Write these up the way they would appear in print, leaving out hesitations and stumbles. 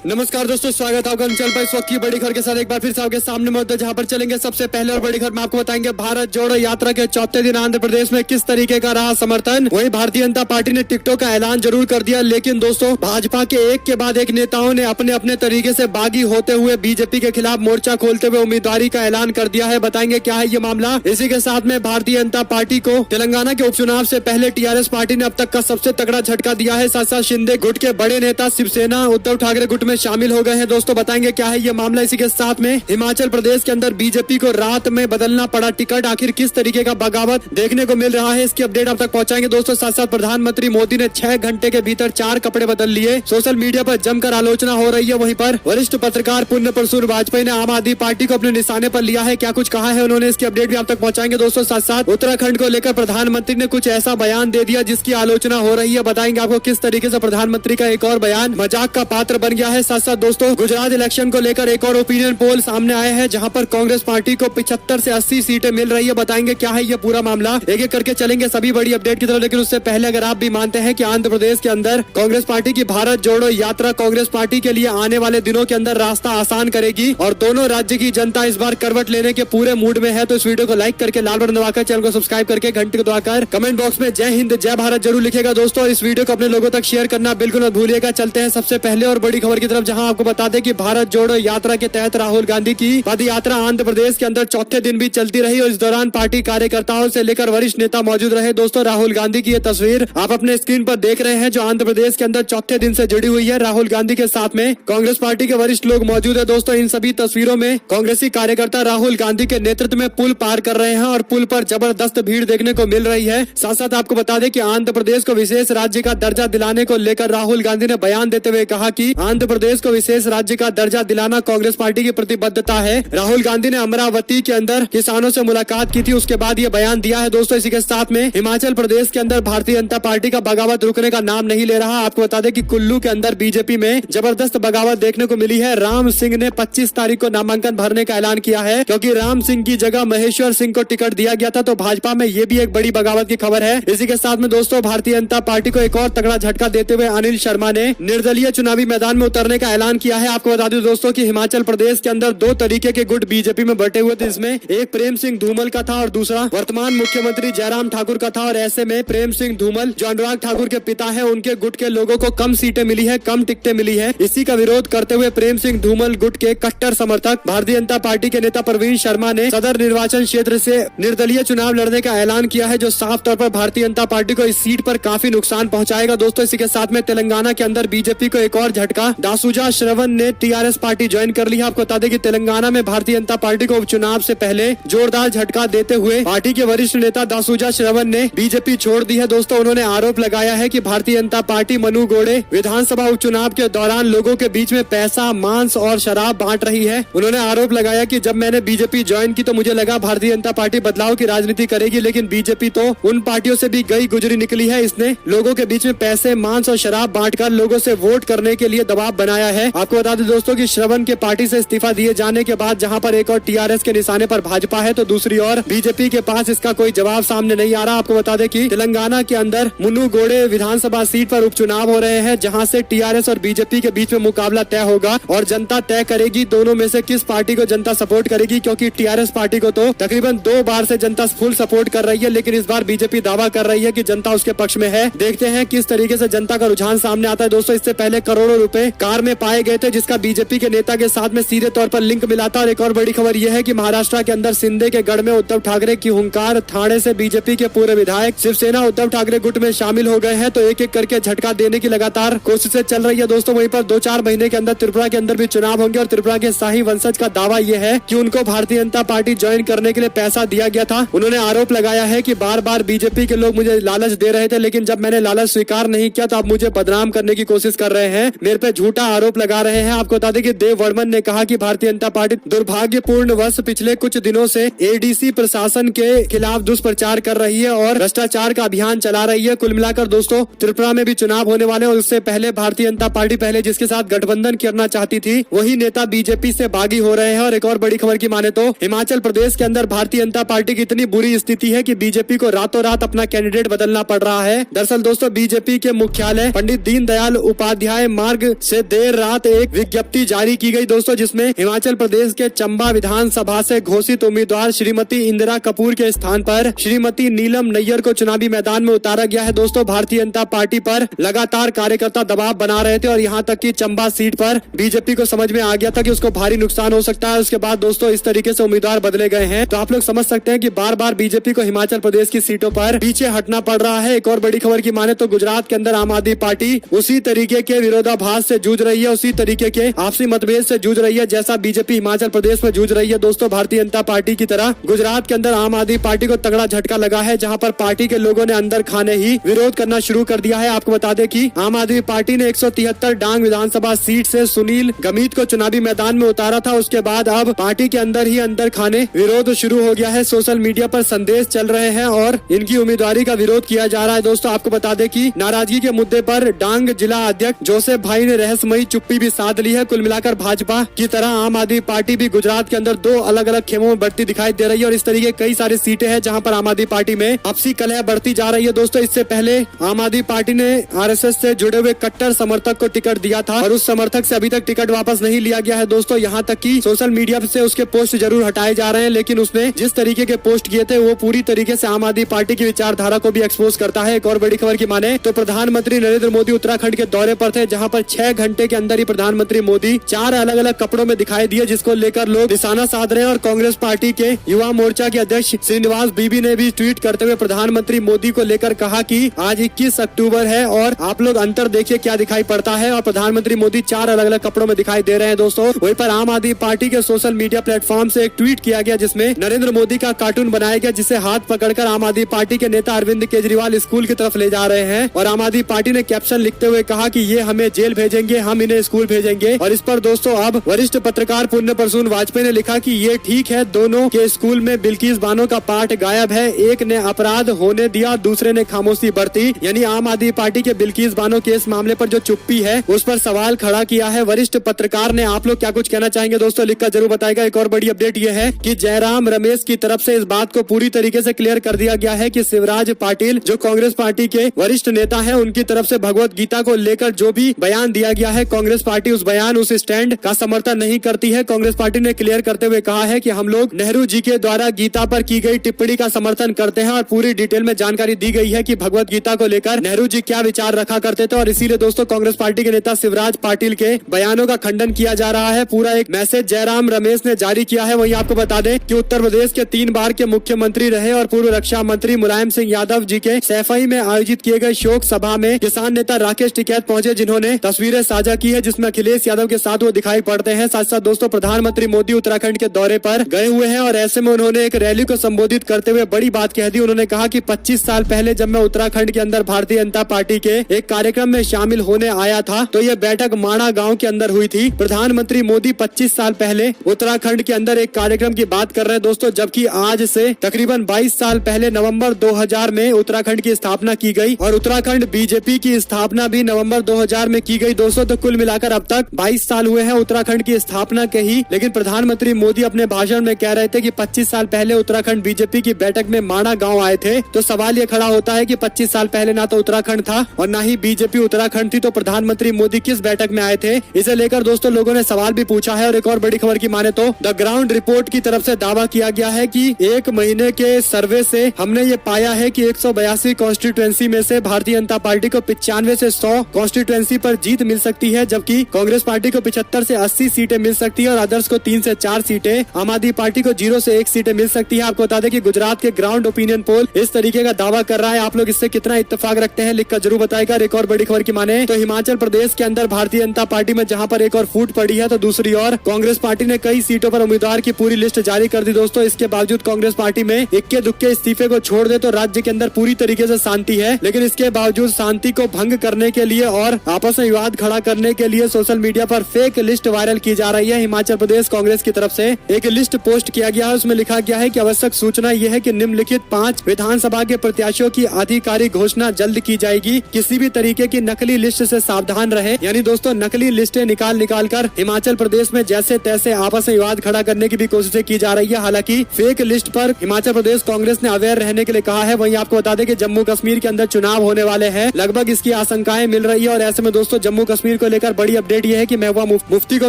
नमस्कार दोस्तों, स्वागत है आपका अंचल पर। इस वक्त की बड़ी खबर के साथ एक बार फिर से आपके सामने मौजूद है, जहां पर चलेंगे सबसे पहले और बड़ी खबर में आपको बताएंगे भारत जोड़ो यात्रा के चौथे दिन आंध्र प्रदेश में किस तरीके का रहा समर्थन। वहीं भारतीय जनता पार्टी ने टिकटों का ऐलान जरूर कर दिया, लेकिन दोस्तों भाजपा के एक के बाद एक नेताओं ने अपने अपने तरीके से बागी होते हुए बीजेपी के खिलाफ मोर्चा खोलते हुए उम्मीदवारी का ऐलान कर दिया है। बताएंगे क्या है ये मामला। इसी के साथ में भारतीय जनता पार्टी को तेलंगाना के उपचुनाव से पहले टीआरएस पार्टी ने अब तक का सबसे तगड़ा झटका दिया है। साथ साथ शिंदे गुट के बड़े नेता शिवसेना उद्धव ठाकरे गुट में शामिल हो गए हैं। दोस्तों बताएंगे क्या है ये मामला। इसी के साथ में हिमाचल प्रदेश के अंदर बीजेपी को रात में बदलना पड़ा टिकट, आखिर किस तरीके का बगावत देखने को मिल रहा है, इसकी अपडेट आप तक पहुंचाएंगे। दोस्तों साथ साथ प्रधानमंत्री मोदी ने 6 घंटे के भीतर 4 कपड़े बदल लिए। सोशल मीडिया पर जमकर आलोचना हो रही है। वहीं पर वरिष्ठ पत्रकार पुण्य प्रसूर वाजपेयी ने आम आदमी पार्टी को अपने निशाने पर लिया है। क्या कुछ कहा है उन्होंने, इसकी अपडेट भी आप तक पहुंचाएंगे। दोस्तों साथ साथ उत्तराखंड को लेकर प्रधानमंत्री ने कुछ ऐसा बयान दे दिया जिसकी आलोचना हो रही है। बताएंगे आपको किस तरीके से प्रधानमंत्री का एक और बयान मजाक का पात्र बन गया है। साथ साथ दोस्तों गुजरात इलेक्शन को लेकर एक और ओपिनियन पोल सामने आया है, जहां पर कांग्रेस पार्टी को 75 से 80 सीटें मिल रही है। बताएंगे क्या है ये पूरा मामला, एक एक करके चलेंगे सभी बड़ी अपडेट की तरफ। लेकिन उससे पहले अगर आप भी मानते हैं कि आंध्र प्रदेश के अंदर कांग्रेस पार्टी की भारत जोड़ो यात्रा कांग्रेस पार्टी के लिए आने वाले दिनों के अंदर रास्ता आसान करेगी और दोनों राज्य की जनता इस बार करवट लेने के पूरे मूड में है, तो इस वीडियो को लाइक करके लाल बटन दबाकर चैनल को सब्सक्राइब करके घंटी को दबाकर कमेंट बॉक्स में जय हिंद जय भारत जरूर लिखेगा। दोस्तों इस वीडियो को अपने लोगों तक शेयर करना बिल्कुल मत भूलिएगा। चलते हैं सबसे पहले और बड़ी खबर की तरफ, जहां आपको बता दें कि भारत जोड़ो यात्रा के तहत राहुल गांधी की पद यात्रा आंध्र प्रदेश के अंदर चौथे दिन भी चलती रही और इस दौरान पार्टी कार्यकर्ताओं से लेकर वरिष्ठ नेता मौजूद रहे। दोस्तों राहुल गांधी की ये तस्वीर आप अपने स्क्रीन पर देख रहे हैं, जो आंध्र प्रदेश के अंदर चौथे दिन से जुड़ी हुई है। राहुल गांधी के साथ में कांग्रेस पार्टी के वरिष्ठ लोग मौजूद है। दोस्तों इन सभी तस्वीरों में कांग्रेसी कार्यकर्ता राहुल गांधी के नेतृत्व में पुल पार कर रहे हैं और पुल पर जबरदस्त भीड़ देखने को मिल रही है। साथ साथ आपको बता दें कि आंध्र प्रदेश को विशेष राज्य का दर्जा दिलाने को लेकर राहुल गांधी ने बयान देते हुए कहा कि आंध्र प्रदेश को विशेष राज्य का दर्जा दिलाना कांग्रेस पार्टी की प्रतिबद्धता है। राहुल गांधी ने अमरावती के अंदर किसानों से मुलाकात की थी, उसके बाद ये बयान दिया है। दोस्तों इसी के साथ में हिमाचल प्रदेश के अंदर भारतीय जनता पार्टी का बगावत रुकने का नाम नहीं ले रहा। आपको बता दें कि कुल्लू के अंदर बीजेपी में जबरदस्त बगावत देखने को मिली है। राम सिंह ने 25 तारीख को नामांकन भरने का ऐलान किया है, क्योंकि राम सिंह की जगह महेश्वर सिंह को टिकट दिया गया था। तो भाजपा में ये भी एक बड़ी बगावत की खबर है। इसी के साथ में दोस्तों भारतीय जनता पार्टी को एक और तगड़ा झटका देते हुए अनिल शर्मा ने निर्दलीय चुनावी मैदान में उतरने का ऐलान किया है। आपको बता दें दोस्तों कि हिमाचल प्रदेश के अंदर 2 तरीके के गुट बीजेपी में बटे हुए थे। इसमें एक प्रेम सिंह धूमल का था और दूसरा वर्तमान मुख्यमंत्री जयराम ठाकुर का था। और ऐसे में प्रेम सिंह धूमल जो अनुराग ठाकुर के पिता है, उनके गुट के लोगों को कम सीटें मिली है, कम टिकटें मिली है। इसी का विरोध करते हुए प्रेम सिंह धूमल गुट के कट्टर समर्थक भारतीय जनता पार्टी के नेता प्रवीण शर्मा ने सदर निर्वाचन क्षेत्र से निर्दलीय चुनाव लड़ने का ऐलान किया है, जो साफ तौर पर भारतीय जनता पार्टी को इस सीट पर काफी नुकसान पहुंचाएगा। दोस्तों इसी के साथ में तेलंगाना के अंदर बीजेपी को एक और झटका, दासूजा श्रवण ने टीआरएस पार्टी ज्वाइन कर ली है। आपको बता दें कि तेलंगाना में भारतीय जनता पार्टी को उपचुनाव से पहले जोरदार झटका देते हुए पार्टी के वरिष्ठ नेता दासूजा श्रवण ने बीजेपी छोड़ दी है। दोस्तों उन्होंने आरोप लगाया है कि भारतीय जनता पार्टी मनु गोड़े विधानसभा उपचुनाव के दौरान लोगों के बीच में पैसा, मांस और शराब बांट रही है। उन्होंने आरोप लगाया कि जब मैंने बीजेपी ज्वाइन की तो मुझे लगा भारतीय जनता पार्टी बदलाव की राजनीति करेगी, लेकिन बीजेपी तो उन पार्टियों से भी गई गुजरी निकली है। इसने लोगों के बीच में पैसे, मांस और शराब बांटकर लोगों से वोट करने के लिए दबाव बनाया है। आपको बता दें दोस्तों कि श्रवण के पार्टी से इस्तीफा दिए जाने के बाद जहां पर एक और टीआरएस के निशाने पर भाजपा है, तो दूसरी ओर बीजेपी के पास इसका कोई जवाब सामने नहीं आ रहा। आपको बता दें कि तेलंगाना के अंदर मुन्नू गोड़े विधानसभा सीट पर उपचुनाव हो रहे हैं, जहां से टीआरएस और बीजेपी के बीच में मुकाबला तय होगा और जनता तय करेगी दोनों में से किस पार्टी को जनता सपोर्ट करेगी। क्योंकि टीआरएस पार्टी को तो तकरीबन 2 बार से जनता फुल सपोर्ट कर रही है, लेकिन इस बार बीजेपी दावा कर रही है कि जनता उसके पक्ष में है। देखते हैं किस तरीके से जनता का रुझान सामने आता है। दोस्तों इससे पहले करोड़ों रुपए कार में पाए गए थे, जिसका बीजेपी के नेता के साथ में सीधे तौर पर लिंक मिला था। और एक और बड़ी खबर यह है कि महाराष्ट्र के अंदर शिंदे के गढ़ में उद्धव ठाकरे की हुंकार, ठाणे से बीजेपी के पूरे विधायक शिवसेना उद्धव ठाकरे गुट में शामिल हो गए हैं। तो एक एक करके झटका देने की लगातार कोशिशें चल रही है। दोस्तों वहीं पर 2-4 महीने के अंदर त्रिपुरा के अंदर भी चुनाव होंगे और त्रिपुरा के शाही वंशज का दावा यह है कि उनको भारतीय जनता पार्टी ज्वाइन करने के लिए पैसा दिया गया था। उन्होंने आरोप लगाया है कि बार बार बीजेपी के लोग मुझे लालच दे रहे थे, लेकिन जब मैंने लालच स्वीकार नहीं किया तो अब मुझे बदनाम करने की कोशिश कर रहे हैं, मेरे पे झूठा आरोप लगा रहे हैं। आपको बता दें कि देव वर्मन ने कहा कि भारतीय जनता पार्टी दुर्भाग्यपूर्ण वर्ष पिछले कुछ दिनों से एडीसी प्रशासन के खिलाफ दुष्प्रचार कर रही है और भ्रष्टाचार का अभियान चला रही है। कुल मिलाकर दोस्तों त्रिपुरा में भी चुनाव होने वाले और उससे पहले भारतीय जनता पार्टी पहले जिसके साथ गठबंधन करना चाहती थी, वही नेता बीजेपी से बागी हो रहे हैं। और एक और बड़ी खबर की माने तो हिमाचल प्रदेश के अंदर भारतीय जनता पार्टी की इतनी बुरी स्थिति है कि बीजेपी को रातों रात अपना कैंडिडेट बदलना पड़ रहा है। दरअसल दोस्तों बीजेपी के मुख्यालय पंडित दीनदयाल उपाध्याय मार्ग से देर रात एक विज्ञप्ति जारी की गई दोस्तों, जिसमें हिमाचल प्रदेश के चंबा विधानसभा से घोषित उम्मीदवार श्रीमती इंदिरा कपूर के स्थान पर श्रीमती नीलम नैयर को चुनावी मैदान में उतारा गया है। दोस्तों भारतीय जनता पार्टी पर लगातार कार्यकर्ता दबाव बना रहे थे और यहाँ तक कि चंबा सीट पर बीजेपी को समझ में आ गया था कि उसको भारी नुकसान हो सकता है। उसके बाद दोस्तों इस तरीके से उम्मीदवार बदले गए हैं, तो आप लोग समझ सकते हैं कि बार बार बीजेपी को हिमाचल प्रदेश की सीटों पर पीछे हटना पड़ रहा है। एक और बड़ी खबर की माने तो गुजरात के अंदर आम आदमी पार्टी उसी तरीके के विरोधाभास से जूझ रही है, उसी तरीके के आपसी मतभेद से जूझ रही है जैसा बीजेपी हिमाचल प्रदेश में जूझ रही है। दोस्तों भारतीय जनता पार्टी की तरह गुजरात के अंदर आम आदमी पार्टी को तगड़ा झटका लगा है, जहां पर पार्टी के लोगों ने अंदर खाने ही विरोध करना शुरू कर दिया है। आपको बता दें कि आम आदमी पार्टी ने 173 डांग विधानसभा सीट से सुनील गमीत को चुनावी मैदान में उतारा था। उसके बाद अब पार्टी के अंदर ही अंदर खाने विरोध शुरू हो गया है। सोशल मीडिया पर संदेश चल रहे हैं और इनकी उम्मीदवारी का विरोध किया जा रहा है। दोस्तों आपको बता दें कि नाराजगी के मुद्दे पर डांग जिला अध्यक्ष जोसेफ भाई ने रहस्यमयी चुप्पी भी साध ली है। कुल मिलाकर भाजपा की तरह आम आदमी पार्टी भी गुजरात के अंदर दो अलग अलग खेमों में बढ़ती दिखाई दे रही है और इस तरीके कई सारी सीटें हैं जहां पर आम आदमी पार्टी में आपसी कलह बढ़ती जा रही है। दोस्तों इससे पहले आम आदमी पार्टी ने आरएसएस से जुड़े हुए कट्टर समर्थक को टिकट दिया था और उस समर्थक से अभी तक टिकट वापस नहीं लिया गया है। दोस्तों यहाँ तक कि सोशल मीडिया से उसके पोस्ट जरूर हटाए जा रहे हैं, लेकिन उसने जिस तरीके के पोस्ट किए थे वो पूरी तरीके से आम आदमी पार्टी की विचारधारा को भी एक्सपोज करता है। एक और बड़ी खबर की माने तो प्रधानमंत्री नरेंद्र मोदी उत्तराखंड के दौरे पर थे, जहां पर 6 घंटे के अंदर ही प्रधानमंत्री मोदी 4 अलग अलग कपड़ों में दिखाई दिए, जिसको लेकर लोग निशाना साध रहे हैं। और कांग्रेस पार्टी के युवा मोर्चा के अध्यक्ष श्रीनिवास बीबी ने भी ट्वीट करते हुए प्रधानमंत्री मोदी को लेकर कहा कि आज 21 अक्टूबर है और आप लोग अंतर देखिए क्या दिखाई पड़ता है। और प्रधानमंत्री मोदी 4 अलग अलग कपड़ों में दिखाई दे रहे हैं। दोस्तों वहीं पर आम आदमी पार्टी के सोशल मीडिया प्लेटफॉर्म से एक ट्वीट किया गया, जिसमें नरेंद्र मोदी का कार्टून बनाया गया, जिसे हाथ पकड़कर आम आदमी पार्टी के नेता अरविंद केजरीवाल स्कूल की तरफ ले जा रहे हैं। और आम आदमी पार्टी ने कैप्शन लिखते हुए कहा कि ये हमें जेल भेजेंगे, हम इन्हें स्कूल भेजेंगे। और इस पर दोस्तों अब वरिष्ठ पत्रकार पुण्य प्रसून वाजपेयी ने लिखा कि ये ठीक है, दोनों के स्कूल में बिल्किस बानो का पाठ गायब है, एक ने अपराध होने दिया, दूसरे ने खामोशी बरती। यानी आम आदमी पार्टी के बिल्किस बानो केस मामले पर जो चुप्पी है उस पर सवाल खड़ा किया है वरिष्ठ पत्रकार ने। आप लोग क्या कुछ कहना चाहेंगे दोस्तों, लिखकर जरूर बताएगा। एक और बड़ी अपडेट ये है कि जयराम रमेश की तरफ से इस बात को पूरी तरीके से क्लियर कर दिया गया है कि शिवराज पाटिल जो कांग्रेस पार्टी के वरिष्ठ नेता हैं, उनकी तरफ से भगवत गीता को लेकर जो भी बयान दिया गया है, कांग्रेस पार्टी उस बयान उस स्टैंड का समर्थन नहीं करती है। कांग्रेस पार्टी ने क्लियर करते हुए कहा है कि हम लोग नेहरू जी के द्वारा गीता पर की गई टिप्पणी का समर्थन करते हैं और पूरी डिटेल में जानकारी दी गई है कि भगवत गीता को लेकर नेहरू जी क्या विचार रखा करते थे। और इसीलिए दोस्तों कांग्रेस पार्टी के नेता शिवराज पाटिल के बयानों का खंडन किया जा रहा है। पूरा एक मैसेज जयराम रमेश ने जारी किया है। वहीं आपको बता दें कि उत्तर प्रदेश के 3 बार के मुख्यमंत्री रहे और पूर्व रक्षा मंत्री मुलायम सिंह यादव जी के सैफई में आयोजित किए गए शोक सभा में किसान नेता राकेश टिकैत पहुंचे, जिन्होंने तस्वीरें साझा की है जिसमें अखिलेश यादव के साथ वो दिखाई पड़ते हैं। साथ साथ दोस्तों प्रधानमंत्री मोदी उत्तराखंड के दौरे पर गए हुए हैं और ऐसे में उन्होंने एक रैली को संबोधित करते हुए बड़ी बात कह दी। उन्होंने कहा कि 25 साल पहले जब मैं उत्तराखंड के अंदर भारतीय जनता पार्टी के एक कार्यक्रम में शामिल होने आया था तो यह बैठक माणा गांव के अंदर हुई थी। प्रधानमंत्री मोदी 25 साल पहले उत्तराखंड के अंदर एक कार्यक्रम की बात कर रहे हैं दोस्तों, जबकि आज से तकरीबन 22 साल पहले नवंबर 2000 में उत्तराखंड की स्थापना की गई और उत्तराखंड बीजेपी की स्थापना भी नवंबर 2000 में की गई दोस्तों। तो कुल मिलाकर अब तक 22 साल हुए हैं उत्तराखंड की स्थापना के ही, लेकिन प्रधानमंत्री मोदी अपने भाषण में कह रहे थे कि 25 साल पहले उत्तराखंड बीजेपी की बैठक में माणा गाँव आए थे। तो सवाल ये खड़ा होता है कि 25 साल पहले ना तो उत्तराखंड था और ना ही बीजेपी उत्तराखंड थी, तो प्रधानमंत्री मोदी किस बैठक में आए थे? इसे लेकर दोस्तों लोगों ने सवाल भी पूछा है। और एक और बड़ी खबर की माने तो द ग्राउंड रिपोर्ट की तरफ से दावा किया गया है कि 1 महीने के सर्वे से हमने ये पाया है कि 182 कॉन्स्टिट्यूएंसी में से भारतीय जनता पार्टी को 95 से 100 कॉन्स्टिट्यूएंसी पर जीत मिल सकती है, जबकि कांग्रेस पार्टी को 75 से 80 सीटें मिल सकती है और अदर्स को 3 से 4 सीटें, आम आदमी पार्टी को 0 से 1 सीटें मिल सकती है। आपको बता दें कि गुजरात के ग्राउंड ओपिनियन पोल इस तरीके का दावा कर रहा है। आप लोग इससे कितना इत्तेफाक रखते हैं लिखकर जरूर बताएगा। एक और बड़ी खबर की माने तो हिमाचल प्रदेश के अंदर भारतीय जनता पार्टी में जहां पर एक और फूट पड़ी है, तो दूसरी ओर कांग्रेस पार्टी ने कई सीटों पर उम्मीदवार की पूरी लिस्ट जारी कर दी दोस्तों। इसके बावजूद कांग्रेस पार्टी में इक्के दुक्के इस्तीफे को छोड़ दे तो राज्य के अंदर पूरी तरीके से शांति है, लेकिन इसके बावजूद शांति को भंग करने के लिए और आपस में विवाद खड़ा करने के लिए सोशल मीडिया पर फेक लिस्ट वायरल की जा रही है। हिमाचल प्रदेश कांग्रेस की तरफ से एक लिस्ट पोस्ट किया गया है, उसमें लिखा गया है कि आवश्यक सूचना यह है कि निम्नलिखित 5 विधानसभा के प्रत्याशियों की आधिकारिक घोषणा जल्द की जाएगी। किसी भी तरीके की नकली लिस्ट से सावधान रहे। यानी दोस्तों नकली लिस्टें निकाल कर हिमाचल प्रदेश में जैसे तैसे आपस में विवाद खड़ा करने की भी कोशिशें की जा रही है। हालांकि फेक लिस्ट पर हिमाचल प्रदेश कांग्रेस ने अवेयर रहने के लिए कहा है। वहीं आपको बता दें कि जम्मू कश्मीर के अंदर चुनाव होने वाले हैं, लगभग इसकी आशंकाएं मिल रही है और ऐसे में दोस्तों जम्मू कश्मीर कश्मीर को लेकर बड़ी अपडेट ये है कि महबूबा मुफ्ती को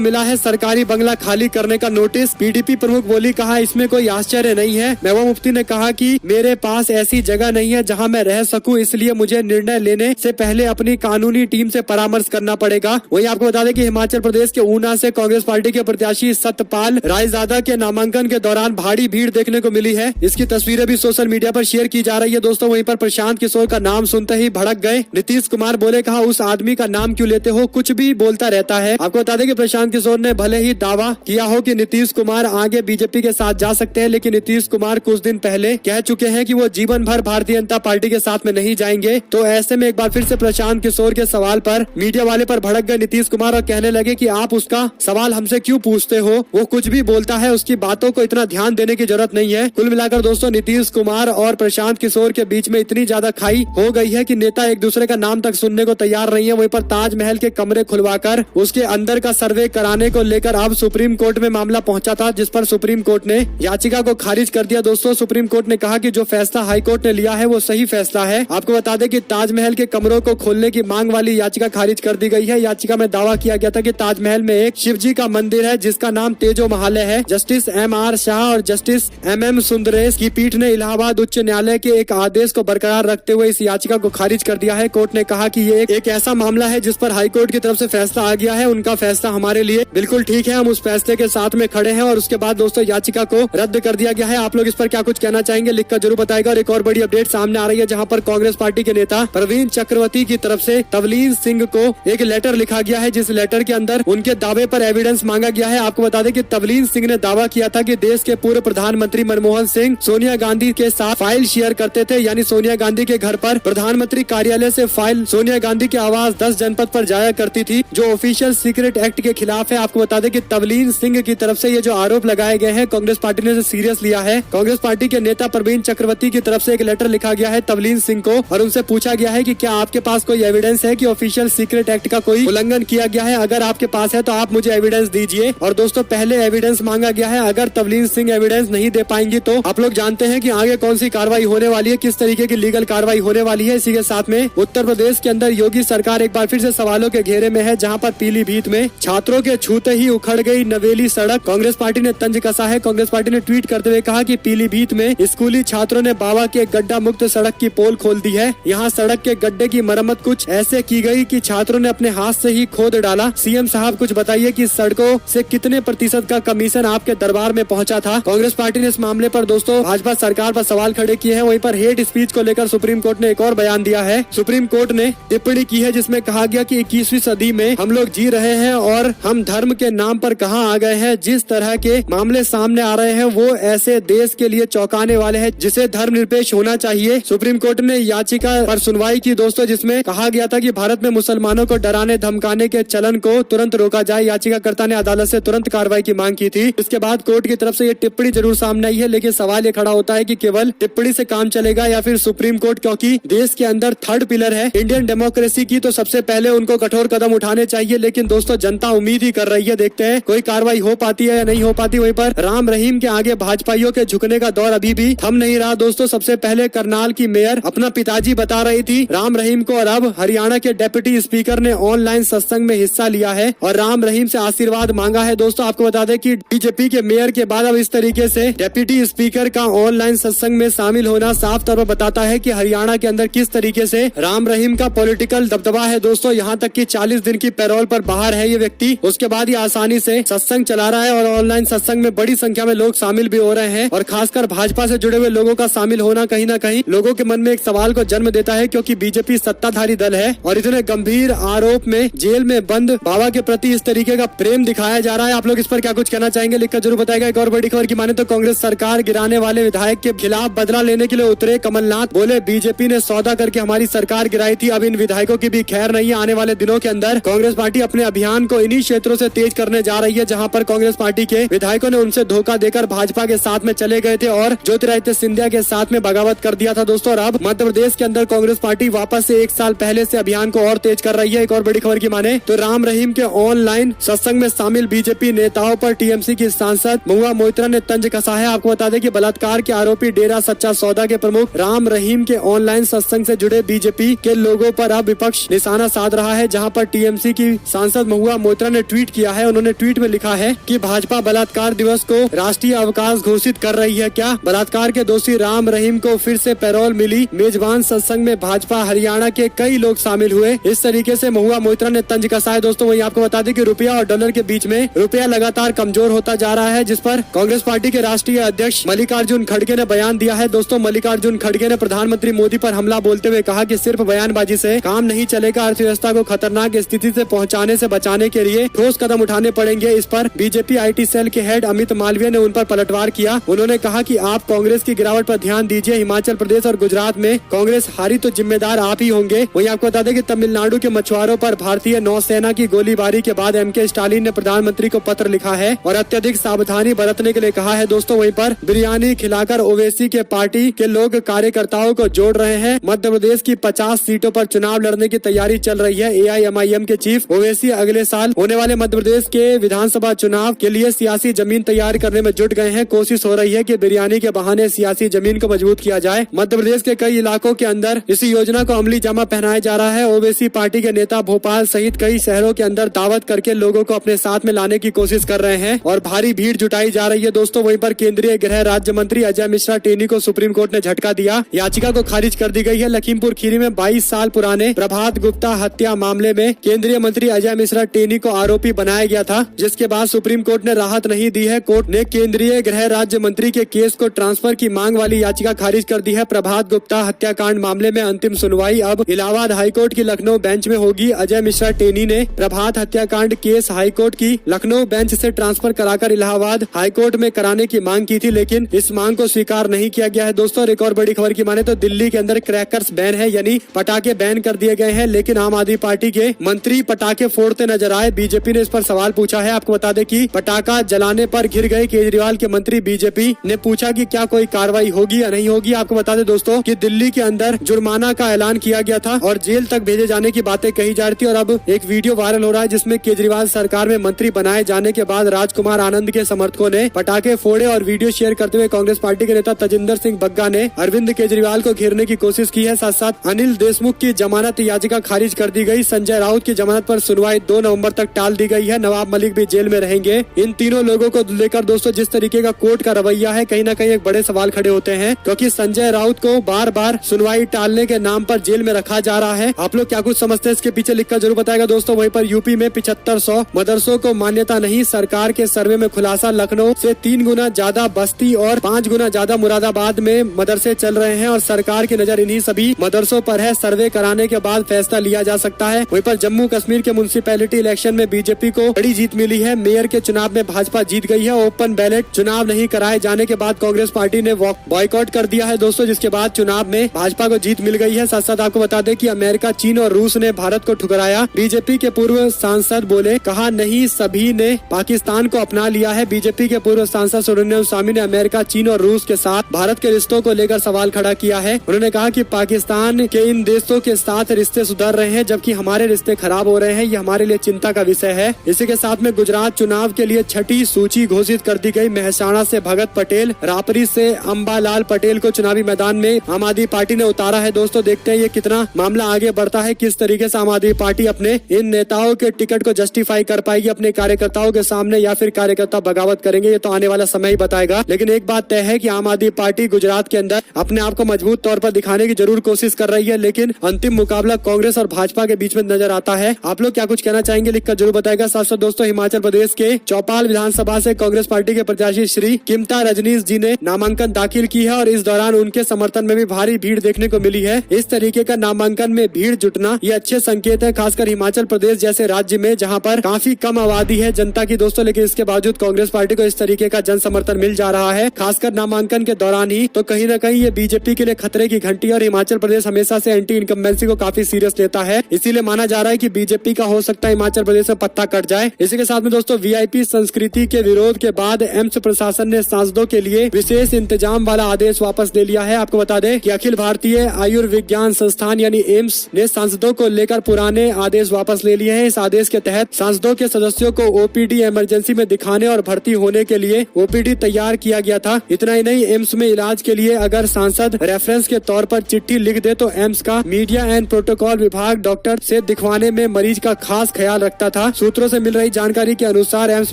मिला है सरकारी बंगला खाली करने का नोटिस। पीडीपी प्रमुख बोली, कहा इसमें कोई आश्चर्य नहीं है। महबूबा मुफ्ती ने कहा कि मेरे पास ऐसी जगह नहीं है जहां मैं रह सकूं, इसलिए मुझे निर्णय लेने से पहले अपनी कानूनी टीम से परामर्श करना पड़ेगा। वहीं आपको बता दें कि हिमाचल प्रदेश के ऊना से कांग्रेस पार्टी के प्रत्याशी सतपाल रायजादा के नामांकन के दौरान भारी भीड़ देखने को मिली है। इसकी तस्वीरें भी सोशल मीडिया पर शेयर की जा रही है दोस्तों। वहीं पर प्रशांत किशोर का नाम सुनते ही भड़क गए। नीतीश कुमार बोले, कहा उस आदमी का नाम क्यों लेते हो, कुछ भी बोलता रहता है। आपको बता दें कि प्रशांत किशोर ने भले ही दावा किया हो कि नीतीश कुमार आगे बीजेपी के साथ जा सकते हैं, लेकिन नीतीश कुमार कुछ दिन पहले कह चुके हैं कि वो जीवन भर भारतीय जनता पार्टी के साथ में नहीं जाएंगे। तो ऐसे में एक बार फिर से प्रशांत किशोर के सवाल पर मीडिया वाले पर भड़क गए नीतीश कुमार और कहने लगे कि आप उसका सवाल हमसे क्यों पूछते हो, वो कुछ भी बोलता है, उसकी बातों को इतना ध्यान देने की जरूरत नहीं है। कुल मिलाकर दोस्तों नीतीश कुमार और प्रशांत किशोर के बीच में इतनी ज्यादा खाई हो गई है कि नेता एक दूसरे का नाम तक सुनने को तैयार नहीं है। वहीं पर ताजमहल के कमरे खुलवाकर उसके अंदर का सर्वे कराने को लेकर अब सुप्रीम कोर्ट में मामला पहुंचा था, जिस पर सुप्रीम कोर्ट ने याचिका को खारिज कर दिया। दोस्तों सुप्रीम कोर्ट ने कहा कि जो फैसला हाई कोर्ट ने लिया है वो सही फैसला है। आपको बता दें कि ताजमहल के कमरों को खोलने की मांग वाली याचिका खारिज कर दी गई है। याचिका में दावा किया गया था कि ताजमहल में एक शिव जी का मंदिर है जिसका नाम तेजो महालय है। Justice M.R. शाह और जस्टिस M.M. सुंदरेश की पीठ ने इलाहाबाद उच्च न्यायालय के एक आदेश को बरकरार रखते हुए इस याचिका को खारिज कर दिया है। कोर्ट ने कहा कि ये एक ऐसा मामला है जिस पर हाई कोर्ट की तरफ से फैसला आ गया है, उनका फैसला हमारे लिए बिल्कुल ठीक है, हम उस फैसले के साथ में खड़े हैं। और उसके बाद दोस्तों याचिका को रद्द कर दिया गया है। आप लोग इस पर क्या कुछ कहना चाहेंगे लिखकर जरूर बताएगा। और एक और बड़ी अपडेट सामने आ रही है, जहाँ पर कांग्रेस पार्टी के नेता प्रवीण चक्रवर्ती की तरफ से तवलीन सिंह को एक लेटर लिखा गया है, जिस लेटर के अंदर उनके दावे पर एविडेंस मांगा गया है। आपको बता दें कि तवलीन सिंह ने दावा किया था कि देश के पूर्व प्रधानमंत्री मनमोहन सिंह सोनिया गांधी के साथ फाइल शेयर करते थे, यानी सोनिया गांधी के घर पर प्रधानमंत्री कार्यालय से फाइल सोनिया गांधी के आवास 10 जनपद पर जाया करती थी, जो ऑफिशियल सीक्रेट एक्ट के खिलाफ है। आपको बता दें कि तवलीन सिंह की तरफ से ये जो आरोप लगाए गए हैं कांग्रेस पार्टी ने सीरियस लिया है। कांग्रेस पार्टी के नेता प्रवीण चक्रवर्ती की तरफ से एक लेटर लिखा गया है तवलीन सिंह को और उनसे पूछा गया है कि क्या आपके पास कोई एविडेंस है कि ऑफिशियल सीक्रेट एक्ट का कोई उल्लंघन किया गया है। अगर आपके पास है तो आप मुझे एविडेंस दीजिए। और दोस्तों पहले एविडेंस मांगा गया है। अगर तवलीन सिंह एविडेंस नहीं दे पाएंगी तो आप लोग जानते हैं कि आगे कौन सी कार्रवाई होने वाली है, किस तरीके की लीगल कार्रवाई होने वाली है। इसी के साथ में उत्तर प्रदेश के अंदर योगी सरकार एक बार फिर से सवालों के घेरे में है, जहां पर पीलीभीत में छात्रों के छूते ही उखड़ गई नवेली सड़क। कांग्रेस पार्टी ने तंज कसा है। कांग्रेस पार्टी ने ट्वीट करते हुए कहा कि पीलीभीत में स्कूली छात्रों ने बाबा के गड्ढा मुक्त सड़क की पोल खोल दी है। यहाँ सड़क के गड्ढे की मरम्मत कुछ ऐसे की गई कि छात्रों ने अपने हाथ से ही खोद डाला। सीएम साहब कुछ बताइए कि सड़कों से कितने प्रतिशत का कमीशन आपके दरबार में पहुंचा था। कांग्रेस पार्टी ने इस मामले पर दोस्तों भाजपा सरकार पर सवाल खड़े किए हैं। वहीं पर हेट स्पीच को लेकर सुप्रीम कोर्ट ने एक और बयान दिया है। सुप्रीम कोर्ट ने टिप्पणी की है जिसमें कहा गया कि 21वीं सदी में हम लोग जी रहे हैं और हम धर्म के नाम पर कहां आ गए हैं। जिस तरह के मामले सामने आ रहे हैं वो ऐसे देश के लिए चौंकाने वाले हैं जिसे धर्मनिरपेक्ष होना चाहिए। सुप्रीम कोर्ट ने याचिका पर सुनवाई की दोस्तों, जिसमें कहा गया था कि भारत में मुसलमानों को डराने धमकाने के चलन को तुरंत रोका जाए। याचिकाकर्ता ने अदालत से तुरंत कार्रवाई की मांग की थी। इसके बाद कोर्ट की तरफ से ये टिप्पणी जरूर सामने आई है, लेकिन सवाल ये खड़ा होता है कि केवल टिप्पणी से काम चलेगा या फिर सुप्रीम कोर्ट, क्योंकि देश के अंदर थर्ड पिलर है इंडियन डेमोक्रेसी की, तो सबसे पहले उनको कठोर कदम उठाने चाहिए। लेकिन दोस्तों जनता उम्मीद ही कर रही है, देखते हैं कोई कार्रवाई हो पाती है या नहीं हो पाती। वहीं पर राम रहीम के आगे भाजपाइयों के झुकने का दौर अभी भी थम नहीं रहा दोस्तों। सबसे पहले करनाल की मेयर अपना पिताजी बता रही थी राम रहीम को, और अब हरियाणा के डिप्टी स्पीकर ने ऑनलाइन सत्संग में हिस्सा लिया है और राम रहीम से आशीर्वाद मांगा है। दोस्तों आपको बता दें कि बीजेपी के मेयर के बाद अब इस तरीके से डिप्टी स्पीकर का ऑनलाइन सत्संग में शामिल होना साफ तौर पर बताता है कि हरियाणा के अंदर किस तरीके से राम रहीम का पॉलिटिकल दबदबा है दोस्तों। यहाँ तक कि 40 दिन की पैरोल पर बाहर है ये व्यक्ति, उसके बाद ये आसानी से सत्संग चला रहा है और ऑनलाइन सत्संग में बड़ी संख्या में लोग शामिल भी हो रहे हैं। और खासकर भाजपा से जुड़े हुए लोगों का शामिल होना कहीं ना कहीं लोगों के मन में एक सवाल को जन्म देता है, क्योंकि बीजेपी सत्ताधारी दल है और इतने गंभीर आरोप में जेल में बंद बाबा के प्रति इस तरीके का प्रेम दिखाया जा रहा है। आप लोग इस पर क्या कुछ कहना चाहेंगे लिखकर जरूर बताएगा। एक और बड़ी खबर की माने तो कांग्रेस सरकार गिराने वाले विधायक के खिलाफ बदला लेने के लिए उतरे कमलनाथ। बोले बीजेपी ने सौदा करके हमारी सरकार गिराई थी, अब इन विधायकों की भी खैर नहीं है। आने वाले दिनों के अंदर कांग्रेस पार्टी अपने अभियान को इन्हीं क्षेत्रों से तेज करने जा रही है, जहां पर कांग्रेस पार्टी के विधायकों ने उनसे धोखा देकर भाजपा के साथ में चले गए थे और ज्योतिरादित्य सिंधिया के साथ में बगावत कर दिया था दोस्तों। और अब मध्य प्रदेश के अंदर कांग्रेस पार्टी वापस से 1 साल पहले से अभियान को और तेज कर रही है। एक और बड़ी खबर की माने तो राम रहीम के ऑनलाइन सत्संग में शामिल बीजेपी नेताओं पर टीएमसी की सांसद महुआ मोइत्रा ने तंज कसा है। आपको बता दें कि बलात्कार के आरोपी डेरा सच्चा सौदा के प्रमुख राम रहीम के ऑनलाइन सत्संग से जुड़े बीजेपी के लोगों पर अब विपक्ष निशाना साध रहा है, जहां पर टीएमसी की सांसद महुआ मोइत्रा ने ट्वीट किया है। उन्होंने ट्वीट में लिखा है कि भाजपा बलात्कार दिवस को राष्ट्रीय अवकाश घोषित कर रही है क्या? बलात्कार के दोषी राम रहीम को फिर से पैरोल मिली। मेजबान सत्संग में भाजपा हरियाणा के कई लोग शामिल हुए। इस तरीके से महुआ मोइत्रा ने तंज कसा है। दोस्तों वही आपको बता दें कि रुपया और डॉलर के बीच में रुपया लगातार कमजोर होता जा रहा है, जिस पर कांग्रेस पार्टी के राष्ट्रीय अध्यक्ष मल्लिकार्जुन खड़गे ने बयान दिया है। दोस्तों मल्लिकार्जुन खड़गे ने प्रधानमंत्री मोदी पर हमला बोलते हुए कहा कि सिर्फ बयानबाजी से काम नहीं चलेगा, अर्थव्यवस्था को खतरनाक स्थिति से पहुंचाने से बचाने के लिए ठोस कदम उठाने पड़ेंगे। इस पर बीजेपी आईटी सेल के हेड अमित मालवीय ने उन पर पलटवार किया। उन्होंने कहा कि आप कांग्रेस की गिरावट पर ध्यान दीजिए। हिमाचल प्रदेश और गुजरात में कांग्रेस हारी तो जिम्मेदार आप ही होंगे। वहीं आपको बता दें कि तमिलनाडु के मछुआरों पर भारतीय नौसेना की गोलीबारी के बाद एमके स्टालिन ने प्रधानमंत्री को पत्र लिखा है और अत्यधिक सावधानी बरतने के लिए कहा है। दोस्तों वहीं पर बिरयानी खिलाकर ओवैसी के पार्टी के लोग कार्यकर्ताओं को जोड़ रहे हैं। मध्य प्रदेश की 50 सीटों पर चुनाव लड़ने की तैयारी चल रही है। एआईएमआईएम के चीफ ओवैसी अगले साल होने वाले मध्य प्रदेश के विधानसभा चुनाव के लिए सियासी जमीन तैयार करने में जुट गए हैं। कोशिश हो रही है कि बिरयानी के बहाने सियासी जमीन को मजबूत किया जाए। मध्य प्रदेश के कई इलाकों के अंदर इस योजना को अमली जामा पहनाया जा रहा है। ओवैसी पार्टी के नेता भोपाल सहित कई शहरों के अंदर दावत करके लोगों को अपने साथ में लाने की कोशिश कर रहे हैं और भारी भीड़ जुटाई जा रही है। दोस्तों वहीं पर केंद्रीय गृह राज्य मंत्री अजय मिश्रा टेनी को सुप्रीम कोर्ट ने झटका दिया। याचिका को खारिज कर दी गई है। लखीमपुर खीरी में 22 साल पुराने प्रभात गुप्ता हत्या मामले में केंद्रीय मंत्री अजय मिश्रा टेनी को आरोपी बनाया गया था, जिसके बाद सुप्रीम कोर्ट ने राहत नहीं दी है। कोर्ट ने केंद्रीय गृह राज्य मंत्री के केस को ट्रांसफर की मांग वाली याचिका खारिज कर दी है। प्रभात गुप्ता हत्याकांड मामले में अंतिम सुनवाई अब इलाहाबाद हाईकोर्ट की लखनऊ बेंच में होगी। अजय मिश्रा टेनी ने प्रभात हत्याकांड केस हाईकोर्ट की लखनऊ बेंच से ट्रांसफर कराकर इलाहाबाद हाईकोर्ट में कराने की मांग की थी, लेकिन इस मांग को स्वीकार नहीं किया गया है। दोस्तों एक और बड़ी खबर की माने तो दिल्ली के अंदर क्रैकर्स बैन है, यानी पटाखे बैन कर दिए गए हैं, लेकिन आम आदमी पार्टी के मंत्री पटाखे फोड़ते नजर आए। बीजेपी ने इस पर सवाल पूछा है। आपको बता दें कि पटाखा जलाने पर घिर गए केजरीवाल के मंत्री बीजेपी ने पूछा कि क्या कोई कार्रवाई होगी या नहीं होगी। आपको बता दें दोस्तों कि दिल्ली के अंदर जुर्माना का ऐलान किया गया था और जेल तक भेजे जाने की बातें कही जा रही थी और अब एक वीडियो वायरल हो रहा है जिसमें केजरीवाल सरकार में मंत्री बनाए जाने के बाद राजकुमार आनंद के समर्थकों ने पटाखे फोड़े और वीडियो शेयर करते हुए कांग्रेस पार्टी के नेता तजिंदर सिंह बग्गा ने अरविंद केजरीवाल को घेरने की कोशिश की है। साथ साथ अनिल देशमुख की जमानत याचिका खारिज कर दी गई। संजय राउत की जमानत पर सुनवाई 2 नवंबर तक टाल दी गई है। नवाब मलिक भी जेल में रहेंगे। इन तीनों लोगों को लेकर दोस्तों जिस तरीके का कोर्ट का रवैया है, कहीं न कहीं एक बड़े सवाल खड़े होते हैं, क्योंकि संजय राउत को बार बार सुनवाई टालने के नाम पर जेल में रखा जा रहा है। आप लोग क्या कुछ समझते हैं इसके पीछे लिखकर जरूर बताएगा। दोस्तों वहीं पर यूपी में 7500 मदरसों को मान्यता नहीं। सरकार के सर्वे में खुलासा, लखनऊ से 3 गुना ज्यादा बस्ती और 5 गुना ज्यादा मुरादाबाद में मदरसे चल रहे हैं और सरकार की नजर इन्हीं सभी मदरसों पर है। सर्वे कराने के बाद फैसला लिया जा सकता है। वहीं पर जम्मू कश्मीर के म्युनिसिपैलिटी इलेक्शन में बीजेपी को बड़ी जीत मिली है। मेयर के चुनाव में भाजपा जीत गई है। ओपन बैलेट चुनाव नहीं कराए जाने के बाद कांग्रेस पार्टी ने बॉयकॉट कर दिया है दोस्तों, जिसके बाद चुनाव में भाजपा को जीत मिल गई है। साथ साथ आपको बता दें कि अमेरिका, चीन और रूस ने भारत को ठुकराया। बीजेपी के पूर्व सांसद बोले, कहा नहीं सभी ने पाकिस्तान को अपना लिया है। बीजेपी के पूर्व सांसद सुब्रमण्यम स्वामी ने अमेरिका, चीन और रूस के साथ भारत के रिश्तों को लेकर सवाल खड़ा किया है। उन्होंने कहा कि पाकिस्तान के इन देशों के साथ रिश्ते सुधर रहे हैं जबकि हमारे रिश्ते खराब हो रहे हैं। ये हमारे लिए चिंता का विषय है। इसी के साथ में गुजरात चुनाव के लिए 6ठी सूची घोषित कर दी गई। महसाणा से भगत पटेल, रापरी से अंबालाल पटेल को चुनावी मैदान में आम आदमी पार्टी ने उतारा है। दोस्तों देखते हैं ये कितना मामला आगे बढ़ता है, किस तरीके से आम आदमी पार्टी अपने इन नेताओं के टिकट को जस्टिफाई कर पाएगी अपने कार्यकर्ताओं के सामने, या फिर कार्यकर्ता बगावत करेंगे। ये तो आने वाला समय ही बताएगा। लेकिन एक बात तय है कि आम आदमी पार्टी गुजरात के अंदर अपने आप को मजबूत तौर पर दिखाने की जरूर कोशिश कर रही है, लेकिन अंतिम मुकाबला कांग्रेस और भाजपा के बीच में नजर आता है। आप लोग क्या कुछ कहना चाहेंगे लिखकर जरूर बताएगा। साथ साथ दोस्तों हिमाचल प्रदेश के चौपाल विधानसभा से कांग्रेस पार्टी के प्रत्याशी श्री किमता रजनीश जी ने नामांकन दाखिल की है और इस दौरान उनके समर्थन में भी भारी भीड़ देखने को मिली है। इस तरीके का नामांकन में भीड़ जुटना ये अच्छे संकेत है, खासकर हिमाचल प्रदेश जैसे राज्य में जहां पर काफी कम आबादी है जनता की दोस्तों, लेकिन इसके बावजूद कांग्रेस पार्टी को इस तरीके का जन समर्थन मिल जा रहा है, खासकर नामांकन के दौरान ही। तो कहीं न कहीं ये बीजेपी के लिए खतरे की घंटी, और हिमाचल प्रदेश हमेशा से एंटी इनकम्बेंसी को काफी सीरियस लेता है, इसीलिए माना जा रहा है कि बीजेपी का हो सकता है हिमाचल प्रदेश में पत्ता कट जाए। इसी के साथ में दोस्तों वीआईपी संस्कृति के विरोध के बाद एम्स प्रशासन ने सांसदों के लिए विशेष इंतजाम वाला आदेश वापस ले लिया है। आपको बता दें कि अखिल भारतीय आयुर्विज्ञान संस्थान यानी एम्स ने सांसदों को लेकर पुराने आदेश वापस ले लिए हैं। इस आदेश के तहत सांसदों के सदस्यों को ओपीडी इमरजेंसी में दिखाने और भर्ती होने के लिए ओपीडी तैयार किया गया था। इतना ही नहीं, एम्स में इलाज के लिए अगर सांसद रेफरेंस के तौर पर चिट्ठी लिख दे तो एम्स का मीडिया एंड प्रोटोकॉल विभाग डॉक्टर से दिखवा रखवाने में मरीज का खास ख्याल रखता था। सूत्रों से मिल रही जानकारी के अनुसार एम्स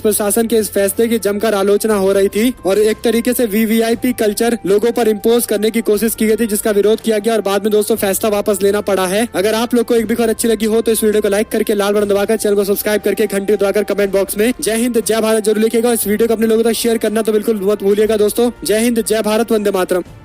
प्रशासन के इस फैसले की जमकर आलोचना हो रही थी और एक तरीके से वीवीआईपी कल्चर लोगों पर इम्पोज करने की कोशिश की गई थी, जिसका विरोध किया गया और बाद में दोस्तों फैसला वापस लेना पड़ा है। अगर आप लोग को एक भी खबर अच्छी लगी हो तो इस वीडियो को लाइक करके लाल बटन दबाकर चैनल को सब्सक्राइब करके घंटी दबाकर कमेंट बॉक्स में जय हिंद जय भारत जरूर लिखिएगा। इस वीडियो को अपने लोगों तक शेयर करना तो बिल्कुल मत भूलिएगा दोस्तों। जय हिंद जय भारत वंदे मातरम।